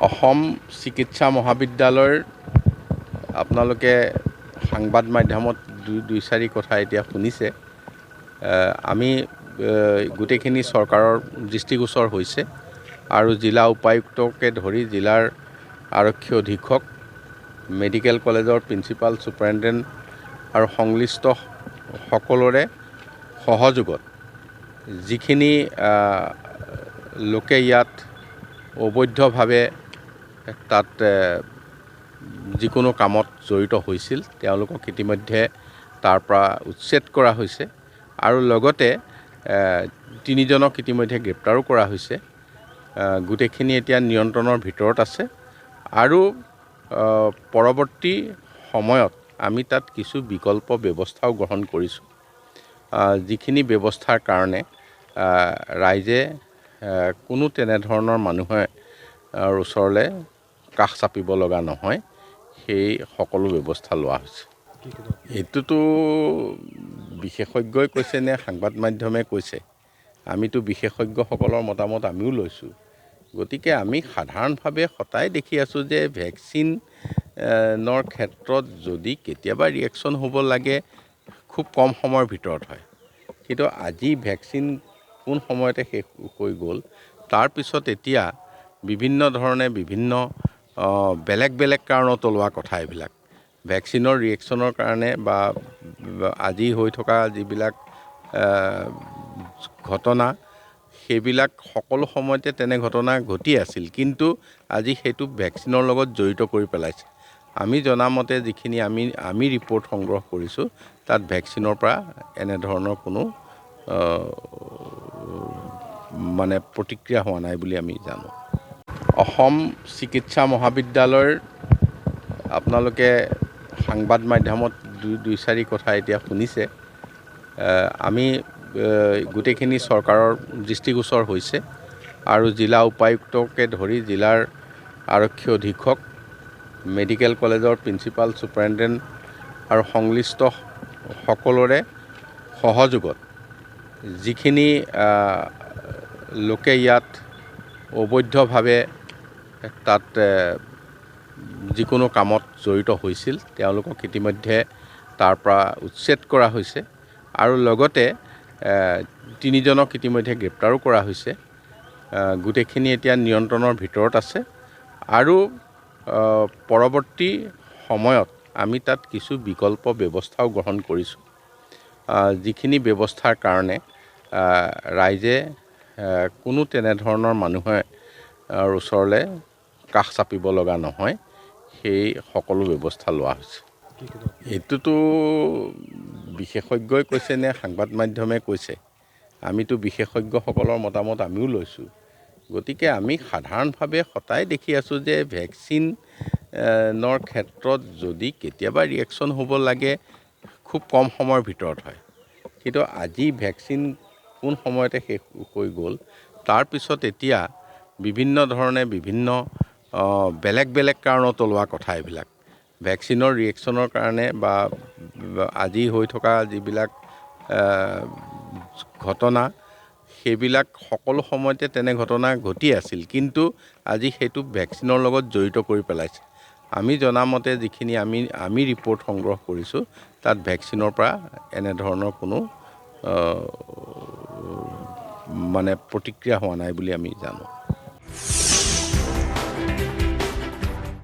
অসম চিকিৎসা মহাবিদ্যালয়ৰ আপোনালোকে সংবাদ মাধ্যমত দুই চাৰি কথা এতিয়া শুনিছে। আমি গোটেইখিনি চৰকাৰৰ দৃষ্টিগোচৰ হৈছে আৰু জিলা উপায়ুক্তকে ধৰি জিলাৰ আৰক্ষী অধীক্ষক, মেডিকেল কলেজৰ প্ৰিন্সিপাল, ছুপাৰিনটেণ্ডেণ্ট আৰু সংশ্লিষ্ট সকলোৰে সহযোগত যিখিনি লোকে ইয়াত অবৈধভাৱে তাত যিকোনো কামত জড়িত হৈছিল তেওঁলোকক ইতিমধ্যে তাৰ পৰা উচ্ছেদ কৰা হৈছে আৰু লগতে তিনিজনক ইতিমধ্যে গ্ৰেপ্তাৰো কৰা হৈছে। গোটেইখিনি এতিয়া নিয়ন্ত্ৰণৰ ভিতৰত আছে আৰু পৰৱৰ্তী সময়ত আমি তাত কিছু বিকল্প ব্যৱস্থাও গ্ৰহণ কৰিছোঁ, যিখিনি ব্যৱস্থাৰ কাৰণে ৰাইজে কোনো তেনেধৰণৰ মানুহে ওচৰলৈ কাষ চাপিব লগা নহয়, সেই সকলো ব্যৱস্থা লোৱা হৈছে। এইটোতো বিশেষজ্ঞই কৈছে নে সংবাদ মাধ্যমে কৈছে, আমিতো বিশেষজ্ঞসকলৰ মতামত আমিও লৈছোঁ। গতিকে আমি সাধাৰণভাৱে সদায় দেখি আছোঁ যে ভেকচিনৰ ক্ষেত্ৰত যদি কেতিয়াবা ৰিয়েকশ্যন হ'ব লাগে খুব কম সময়ৰ ভিতৰত হয়, কিন্তু আজি ভেকচিন কোন সময়তে শেষ হৈ গ'ল। তাৰপিছত এতিয়া বিভিন্ন ধৰণে বিভিন্ন বেলেগ বেলেগ কাৰণত লোৱা কথা এইবিলাক। ভেকচিনৰ ৰিয়েকশ্যনৰ কাৰণে বা আজি হৈ থকা যিবিলাক ঘটনা, সেইবিলাক সকলো সময়তে তেনে ঘটনা ঘটি আছিল, কিন্তু আজি সেইটো ভেকচিনৰ লগত জড়িত কৰি পেলাইছে। আমি জনামতে যিখিনি আমি ৰিপৰ্ট সংগ্ৰহ কৰিছোঁ তাত ভেকচিনৰ পৰা এনেধৰণৰ কোনো প্ৰতিক্ৰিয়া হোৱা নাই বুলি আমি জানো। অসম চিকিৎসা মহাবিদ্যালয়ৰ আপোনালোকে সংবাদ মাধ্যমত দুই চাৰি কথা এতিয়া শুনিছে। আমি গোটেইখিনি চৰকাৰৰ দৃষ্টিগোচৰ হৈছে আৰু জিলা উপায়ুক্তকে ধৰি জিলাৰ আৰক্ষী অধীক্ষক, মেডিকেল কলেজৰ প্ৰিন্সিপাল, ছুপাৰিনটেণ্ডেণ্ট আৰু সংশ্লিষ্ট সকলোৰে সহযোগত যিখিনি লোকে ইয়াত অবৈধভাৱে তাত যিকোনো কামত জড়িত হৈছিল তেওঁলোকক ইতিমধ্যে তাৰ পৰা উচ্ছেদ কৰা হৈছে আৰু লগতে তিনিজনক ইতিমধ্যে গ্ৰেপ্তাৰো কৰা হৈছে। গোটেইখিনি এতিয়া নিয়ন্ত্ৰণৰ ভিতৰত আছে আৰু পৰৱৰ্তী সময়ত আমি তাত কিছু বিকল্প ব্যৱস্থাও গ্ৰহণ কৰিছোঁ, যিখিনি ব্যৱস্থাৰ কাৰণে ৰাইজে কোনো তেনেধৰণৰ মানুহে ওচৰলৈ কাষ চাপিব লগা নহয়, সেই সকলো ব্যৱস্থা লোৱা হৈছে। এইটোতো বিশেষজ্ঞই কৈছে নে সংবাদ মাধ্যমে কৈছে, আমিতো বিশেষজ্ঞসকলৰ মতামত আমিও লৈছোঁ। গতিকে আমি সাধাৰণভাৱে সদায় দেখি আছোঁ যে ভেকচিনৰ ক্ষেত্ৰত যদি কেতিয়াবা ৰিয়েকশ্যন হ'ব লাগে খুব কম সময়ৰ ভিতৰত হয়, কিন্তু আজি ভেকচিন কোন সময়তে শেষ হৈ গ'ল। তাৰপিছত এতিয়া বিভিন্ন ধৰণে বিভিন্ন বেলেগ বেলেগ কাৰণত লোৱা কথা এইবিলাক। ভেকচিনৰ ৰিয়েকশ্যনৰ কাৰণে বা আজি হৈ থকা যিবিলাক ঘটনা, সেইবিলাক সকলো সময়তে তেনে ঘটনা ঘটি আছিল, কিন্তু আজি সেইটো ভেকচিনৰ লগত জড়িত কৰি পেলাইছে। আমি জনামতে যিখিনি আমি ৰিপৰ্ট সংগ্ৰহ কৰিছোঁ তাত ভেকচিনৰ পৰা এনেধৰণৰ কোনো প্ৰতিক্ৰিয়া হোৱা নাই বুলি আমি জানো।